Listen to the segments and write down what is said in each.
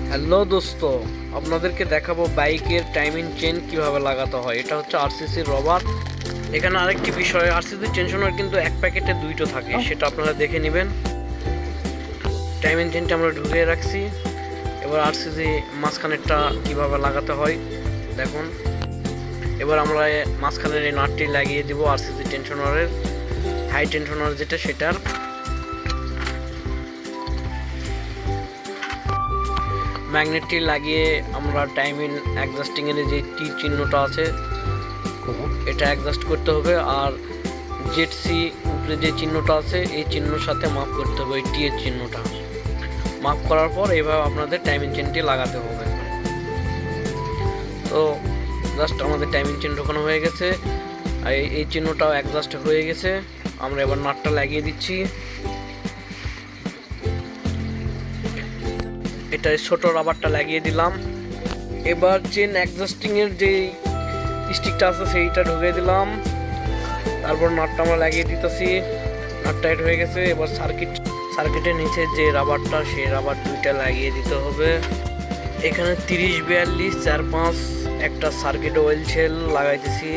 Hello দোস্ত, আপনাদেরকে দেখাবো বাইকের টাইমিং চেন কিভাবে লাগাতে হয়। এটা হচ্ছে আরসিসির রবার। এখানে আরেকটি বিষয়, আরসিসি টেনশনার কিন্তু এক প্যাকেটে দুইটো থাকে, সেটা আপনারা দেখে নেবেন। টাইমিং চেনটা আমরা ঢুকিয়ে রাখছি। এবার আরসিসি মাঝখানেরটা কিভাবে লাগাতে হয় দেখুন। এবার আমরা মাঝখানের এই নাটটি লাগিয়ে দিব আরসিসি টেনশনারের, হাই টেনশনার যেটা সেটার। ম্যাগনেটটি লাগিয়ে আমরা টাইমিং অ্যাডজাস্টিংয়ের যে টি চিহ্নটা আছে এটা অ্যাডজাস্ট করতে হবে। আর জেডসি উপরে যে চিহ্নটা আছে এই চিহ্নর সাথে মাপ করতে হবে, এই টি এর চিহ্নটা মাপ করার পর এইভাবে আপনাদের টাইমিং চেনটি লাগাতে হবে। তো জাস্ট আমাদের টাইমিং চেন ঢোকানো হয়ে গেছে, আর এই চিহ্নটাও অ্যাডজাস্ট হয়ে গেছে। আমরা এবার নাটটা লাগিয়ে দিচ্ছি। এটা ছোট রাবারটা লাগিয়ে দিলাম। এবার চেন অ্যাডজাস্টিংয়ের যে স্টিকটা আছে সেইটা ঢুকিয়ে দিলাম। তারপর নাটটা আমরা লাগিয়ে দিতেছি। নাট টাইট হয়ে গেছে। এবার সার্কিটের নিচে যে রাবারটা, সেই রাবার দুইটা লাগিয়ে দিতে হবে। এখানে 30-42 4-5 একটা সার্কিট অয়েল সেল লাগাইতেছি।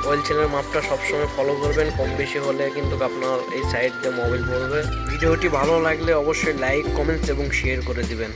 অয়েল সেলের মাপটা সবসময় ফলো করবেন, কম বেশি হলে কিন্তু আপনার এই সাইড দিয়ে মোবাইল পড়বে। ভিডিওটি ভালো লাগলে অবশ্যই লাইক, কমেন্টস এবং শেয়ার করে দিবেন।